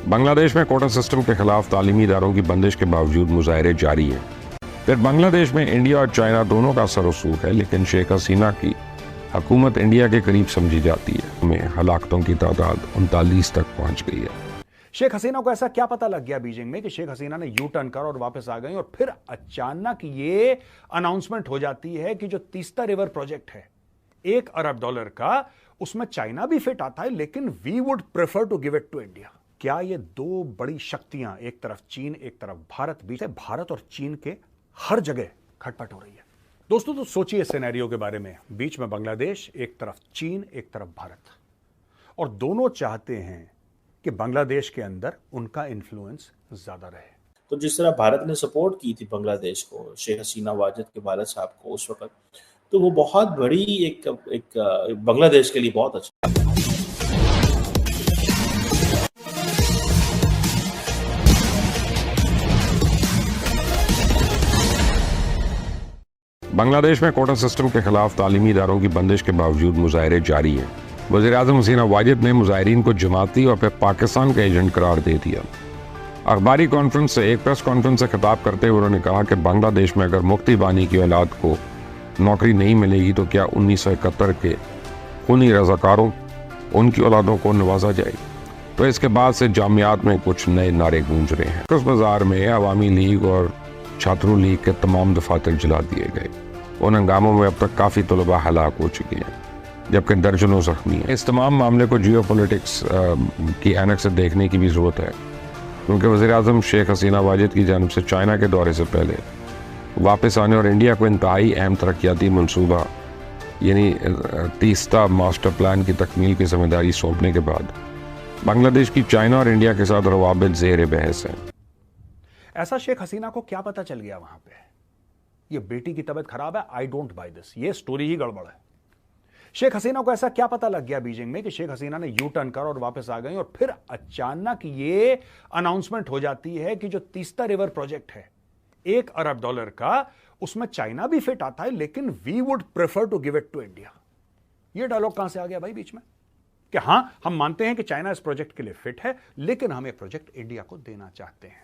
बांग्लादेश में quota system के खिलाफ तालीमी इदारों की बंदिश के बावजूद मुजाहरे जारी हैं। फिर बांग्लादेश में इंडिया और चाइना दोनों का असर रसूख है, लेकिन शेख हसीना की हुकूमत इंडिया के करीब समझी जाती है। में हलाकतों की तादाद 39 तक पहुंच गई है। शेख हसीना को ऐसा क्या पता लग गया बीजिंग में कि शेख हसीना ने यू टर्न कर और वापस आ गई, और फिर अचानक ये अनाउंसमेंट हो जाती है कि जो तीस्ता रिवर प्रोजेक्ट है $1 अरब का, उसमें चाइना भी फिट आता है, लेकिन we would prefer to give it to India. क्या ये दो बड़ी शक्तियां, एक तरफ चीन एक तरफ भारत, बीच से भारत और चीन के हर जगह खटपट हो रही है। दोस्तों तो सोचिए इस सिनेरियो के बारे में, बीच में बांग्लादेश, एक तरफ चीन एक तरफ भारत, और दोनों चाहते हैं कि बांग्लादेश के अंदर उनका इन्फ्लुएंस ज्यादा रहे। तो जिस तरह भारत ने सपोर्ट की थी बांग्लादेश को, शेख हसीना वाजिद के वालिद साहब को उस वक्त, तो वो बहुत बड़ी एक बांग्लादेश के लिए बहुत अच्छा। बांग्लादेश में कोटा सिस्टम के खिलाफ तालीमी इदारों की बंदिश के बावजूद मुजाहरे जारी हैं। वज़ीर-ए-आज़म हसीना वाजिद ने मुजाहिरीन को जमाती और फिर पाकिस्तान का एजेंट करार दे दिया। अखबारी कॉन्फ्रेंस से एक प्रेस कॉन्फ्रेंस से खिताब करते हुए उन्होंने कहा कि बांग्लादेश में अगर मुफ्ती बानी की औलाद को नौकरी नहीं मिलेगी तो क्या 1971 के खूनी रज़ाकारों उनकी औलादों को नवाजा जाए। तो इसके बाद से जामियात में कुछ नए नारे गूंज रहे हैं। उस बाजार में अवामी लीग और छात्रों लीग के तमाम दफातर जला दिए गए। उन हंगामों में अब तक काफ़ी तलबा हलाक हो चुके हैं, जबकि दर्जनों जख्मी हैं। इस तमाम मामले को जियो पॉलिटिक्स की ऐनक से देखने की भी ज़रूरत है, क्योंकि वज़ीर-ए-आज़म शेख हसीना वाजिद की जानिब से चाइना के दौरे से पहले वापस आने और इंडिया को इंतहाई अहम तरक्याती मनसूबा यानी तीस्ता मास्टर प्लान की तकमील की जिम्मेदारी सौंपने के बाद बांग्लादेश की चाइना और इंडिया के साथ रवाबित ज़ेर बहस है। ऐसा शेख हसीना को क्या पता चल गया वहां पे, ये बेटी की तबीयत खराब है, आई डोंट बाय दिस, ये स्टोरी ही गड़बड़ है। शेख हसीना को ऐसा क्या पता लग गया बीजिंग में कि शेख हसीना ने यू टर्न कर और वापस आ गई, और फिर अचानक ये अनाउंसमेंट हो जाती है कि जो तीस्ता रिवर प्रोजेक्ट है $1 अरब का, उसमें चाइना भी फिट आता है, लेकिन we would prefer to give it to India. ये डायलॉग कहां से आ गया भाई बीच में कि हां हम मानते हैं कि चाइना इस प्रोजेक्ट के लिए फिट है, लेकिन हम ये प्रोजेक्ट इंडिया को देना चाहते हैं।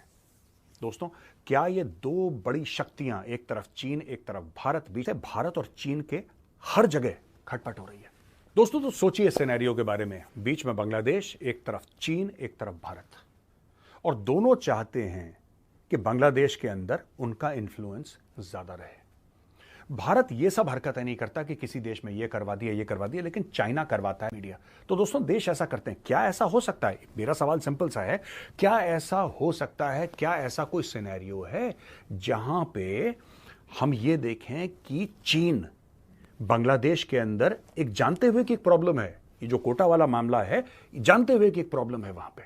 दोस्तों क्या ये दो बड़ी शक्तियां, एक तरफ चीन एक तरफ भारत, बीच से भारत और चीन के हर जगह खटपट हो रही है। दोस्तों तो सोचिए इस सिनेरियो के बारे में, बीच में बांग्लादेश, एक तरफ चीन एक तरफ भारत, और दोनों चाहते हैं कि बांग्लादेश के अंदर उनका इन्फ्लुएंस ज्यादा रहे। भारत ये सब हरकतें नहीं करता कि किसी देश में ये करवा दिया ये करवा दिया, लेकिन चाइना करवाता है मीडिया। तो दोस्तों देश ऐसा करते हैं, क्या ऐसा हो सकता है? मेरा सवाल सिंपल सा है, क्या ऐसा हो सकता है, क्या ऐसा कोई सिनेरियो है जहां पे हम ये देखें कि चीन बांग्लादेश के अंदर एक जानते हुए कि एक प्रॉब्लम है, ये जो कोटा वाला मामला है, जानते हुए कि एक प्रॉब्लम है, वहां पे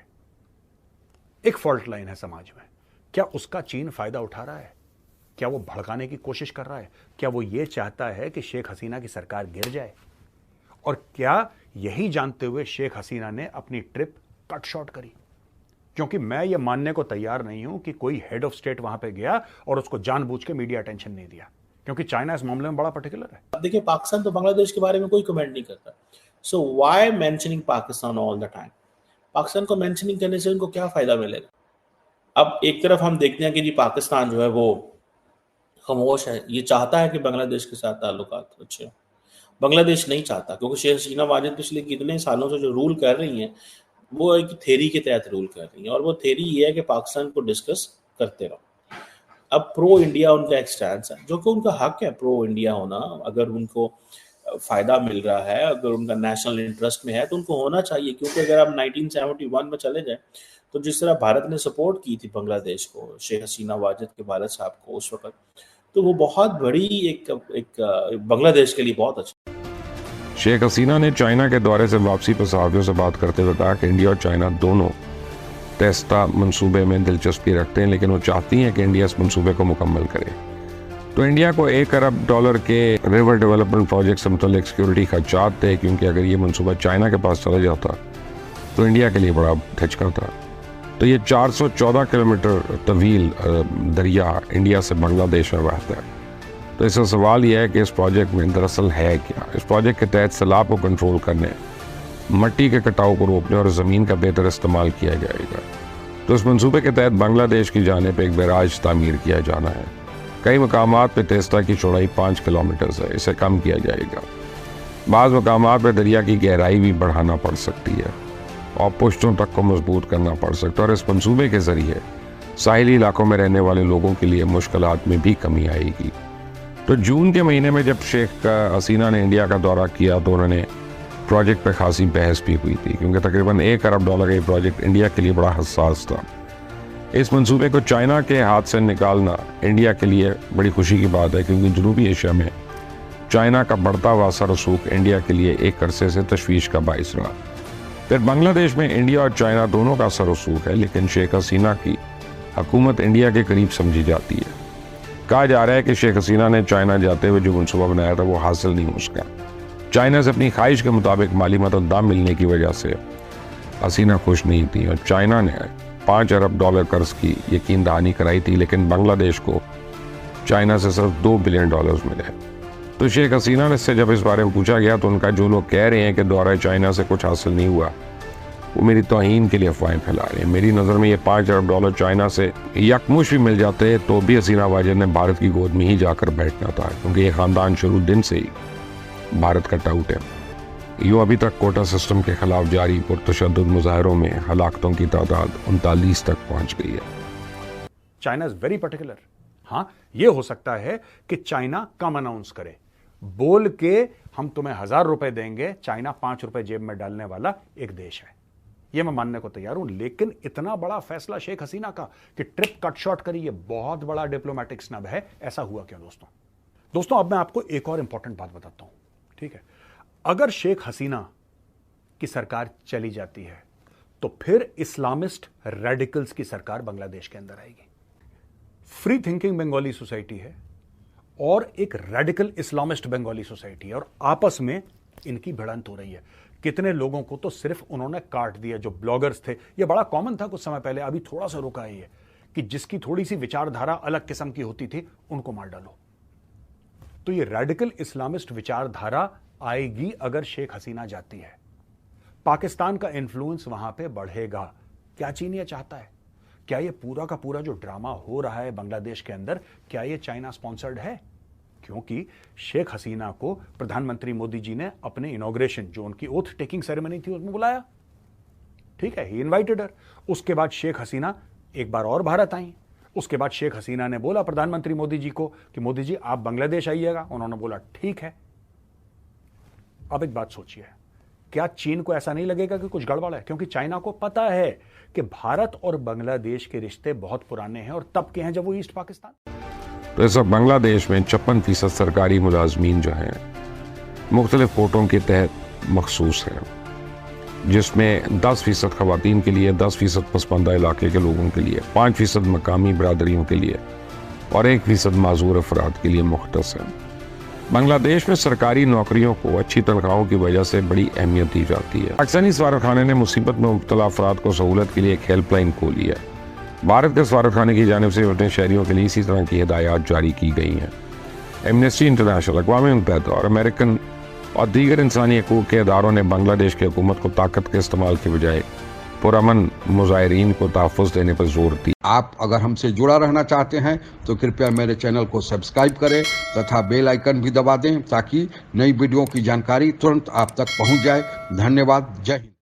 एक फॉल्ट लाइन है समाज में, क्या उसका चीन फायदा उठा रहा है? क्या वो भड़काने की कोशिश कर रहा है? क्या वो ये चाहता है कि शेख हसीना की सरकार गिर जाए? और क्या यही जानते हुए शेख हसीना ने अपनी ट्रिप कट शॉर्ट करी? क्योंकि मैं ये मानने को तैयार नहीं हूं कि कोई हेड ऑफ स्टेट वहां पे गया और उसको जानबूझ के मीडिया अटेंशन नहीं दिया, क्योंकि चाइना इस मामले में बड़ा पर्टिकुलर है। देखिए, पाकिस्तान तो बांग्लादेश के बारे में कोई कमेंट नहीं करता, so why mentioning Pakistan all the time? Pakistan को मेंशनिंग करने से उनको क्या फायदा मिलेगा? अब एक तरफ हम देखते हैं कि जी पाकिस्तान जो है वो खामोश है, ये चाहता है कि बांग्लादेश के साथ ताल्लुकात अच्छे हों। बांग्लादेश नहीं चाहता, क्योंकि शेख हसीना वाजिद पिछले कितने सालों से जो रूल कर रही हैं वो एक थ्योरी के तहत रूल कर रही हैं, और वो थ्योरी ये है कि पाकिस्तान को डिस्कस करते रहो। अब प्रो इंडिया उनका एक स्टैंड है, जो कि उनका हक है प्रो इंडिया होना। अगर उनको फायदा मिल रहा है, अगर उनका नेशनल इंटरेस्ट में है, तो उनको होना चाहिए। क्योंकि अगर आप 1971 में चले जाए तो जिस तरह भारत ने सपोर्ट की थी बांग्लादेश को, शेख हसीना वाजिद के वालिद साहब को उस वक्त, तो वो बहुत बड़ी एक बांग्लादेश के लिए बहुत अच्छा। शेख हसीना ने चाइना के दौरे से वापसी पर सहाफ़ियों से बात करते हुए कहा कि इंडिया और चाइना दोनों तीस्ता मंसूबे में दिलचस्पी रखते हैं, लेकिन वो चाहती हैं कि इंडिया इस मंसूबे को मुकम्मल करे। तो इंडिया को $1 अरब के रिवर डेवलपमेंट प्रोजेक्ट से मुतल्लिक सिक्योरिटी खर्चात थे, क्योंकि अगर ये मंसूबा चाइना के पास चला जाता तो इंडिया के लिए बड़ा धचका था। तो ये 414 किलोमीटर तवील दरिया इंडिया से बांग्लादेश में बहता है। तो इसका सवाल यह है कि इस प्रोजेक्ट में दरअसल है क्या। इस प्रोजेक्ट के तहत सैलाब को कंट्रोल करने, मट्टी के कटाव को रोकने और ज़मीन का बेहतर इस्तेमाल किया जाएगा। तो इस मंसूबे के तहत बांग्लादेश की जानिब एक बैराज तामीर किया जाना है। कई मकामात पर तेस्ता की चौड़ाई 5 किलोमीटर है, इसे कम किया जाएगा। बाज़ मकामात पर दरिया की गहराई भी बढ़ाना पड़ सकती है और पुश्तों तक को मजबूत करना पड़ सकता है। और इस मंसूबे के ज़रिए साहिली इलाकों में रहने वाले लोगों के लिए मुश्किलात में भी कमी आएगी। तो जून के महीने में जब शेख हसीना ने इंडिया का दौरा किया तो उन्होंने प्रोजेक्ट पर खासी बहस भी हुई थी, क्योंकि तकरीबन $1 अरब का ये प्रोजेक्ट इंडिया के लिए बड़ा हसास था। इस मंसूबे को चाइना के हाथ से निकालना इंडिया के लिए बड़ी खुशी की बात है, क्योंकि जनूबी एशिया में चाइना का बढ़ता हुआ असर रसूख इंडिया के लिए एक अरसे से तशवीश का बाइस रहा। फिर बांग्लादेश में इंडिया और चाइना दोनों का असर रसूख है, लेकिन शेख हसीना की हुकूमत इंडिया के करीब समझी जाती है। कहा जा रहा है कि शेख हसीना ने चाइना जाते हुए जो मनसूबा बनाया था वो हासिल नहीं हो सका। चाइना से अपनी ख्वाहिश के मुताबिक माली मदद ना मिलने की वजह से हसीना खुश नहीं थी और चाइना ने $5 अरब कर्ज की यकीन दहानी कराई थी, लेकिन बांग्लादेश को चाइना से सिर्फ $2 बिलियन मिले। तो शेख हसीना से जब इस बारे में पूछा गया तो उनका जो लोग कह रहे हैं कि दौरा चाइना से कुछ हासिल नहीं हुआ, वो मेरी तौहीन के लिए अफवाहें फैला रहे हैं। मेरी नज़र में ये $5 अरब चाइना से यकमुश भी मिल जाते तो भी हसीना वाजिद ने भारत की गोद में ही जाकर बैठना था, क्योंकि ये ख़ानदान शुरू दिन से ही भारत का टाउट है। यूँ अभी तक कोटा सिस्टम के खिलाफ जारी पुरतशद्दुद मुजाहरों में हलाकतों की तादाद 39 तक पहुंच गई है। China is very particular. हाँ, ये हो सकता है कि चाइना कम अनाउंस करे, बोल के हम तुम्हें $1000 देंगे, चाइना $5 जेब में डालने वाला एक देश है, ये मैं मानने को तैयार हूं। लेकिन इतना बड़ा फैसला शेख हसीना का कि ट्रिप कट शॉर्ट करी, ये बहुत बड़ा डिप्लोमेटिक स्नब है। ऐसा हुआ क्यों दोस्तों? अब मैं आपको एक और इंपॉर्टेंट बात बताता हूं, ठीक है? अगर शेख हसीना की सरकार चली जाती है तो फिर इस्लामिस्ट रेडिकल्स की सरकार बांग्लादेश के अंदर आएगी। फ्री थिंकिंग बंगाली सोसाइटी है और एक रेडिकल इस्लामिस्ट बंगाली सोसाइटी है, और आपस में इनकी भिड़ंत हो रही है। कितने लोगों को तो सिर्फ उन्होंने काट दिया, जो ब्लॉगर्स थे। ये बड़ा कॉमन था कुछ समय पहले, अभी थोड़ा सा रुका है ये, कि जिसकी थोड़ी सी विचारधारा अलग किस्म की होती थी उनको मार डालो। तो ये रेडिकल इस्लामिस्ट विचारधारा आएगी अगर शेख हसीना जाती है। पाकिस्तान का इन्फ्लुएंस वहां पे बढ़ेगा। क्या चीन ये चाहता है? क्या ये पूरा का पूरा जो ड्रामा हो रहा है बांग्लादेश के अंदर, क्या ये चाइना स्पॉन्सर्ड है? क्योंकि शेख हसीना को प्रधानमंत्री मोदी जी ने अपने इनॉग्रेशन, जो उनकी ओथ टेकिंग सेरेमनी थी, उसमें बुलाया, ठीक है, ही इनवाइटेड हर। उसके बाद शेख हसीना एक बार और भारत आई। उसके बाद शेख हसीना ने बोला प्रधानमंत्री मोदी जी को कि मोदी जी आप बांग्लादेश आइएगा। उन्होंने बोला ठीक है। अब एक बात सोचिए, क्या चीन को ऐसा नहीं लगेगा कि कुछ गड़बड़ है? क्योंकि चाइना को पता है कि भारत और बांग्लादेश के रिश्ते बहुत पुराने हैं, और तब के हैं जब वो ईस्ट पाकिस्तान। तो इस वक्त बांग्लादेश में 56% सरकारी मुलाजमीन जो हैं मुख्तलिफ कोटों के तहत मखसूस हैं, जिसमें 10% खवातीन के लिए, 10% पसमानदा इलाके के लोगों के लिए, 5% मकामी बरादरियों के लिए और 1% माजूर अफराद के लिए मुख्तस है। बांग्लादेश में सरकारी नौकरियों को अच्छी तनख्वाहों की वजह से बड़ी अहमियत दी जाती है। पाकिस्तानी सफारतखाने ने मुसीबत में मुब्तला अफराद को सहूलत के लिए एक हेल्पलाइन खोली है। भारत के सफारतखाने की जानिब से अपने शहरियों के लिए इसी तरह की हिदायत जारी की गई हैं। एमनेस्टी इंटरनेशनल, अक़वाम मुत्तहिदा और अमेरिकन और दीगर इंसानी हकूक़ के इदारों ने बांग्लादेश की हुकूमत को ताकत के इस्तेमाल के बजाय पुरअमन मुज़ाहिरीन को तहफ़्फ़ुज़ देने पर जोर दिया। आप अगर हमसे जुड़ा रहना चाहते हैं तो कृपया मेरे चैनल को सब्सक्राइब करें तथा बेल आइकन भी दबा दें, ताकि नई वीडियो की जानकारी तुरंत आप तक पहुंच जाए। धन्यवाद। जय हिंद।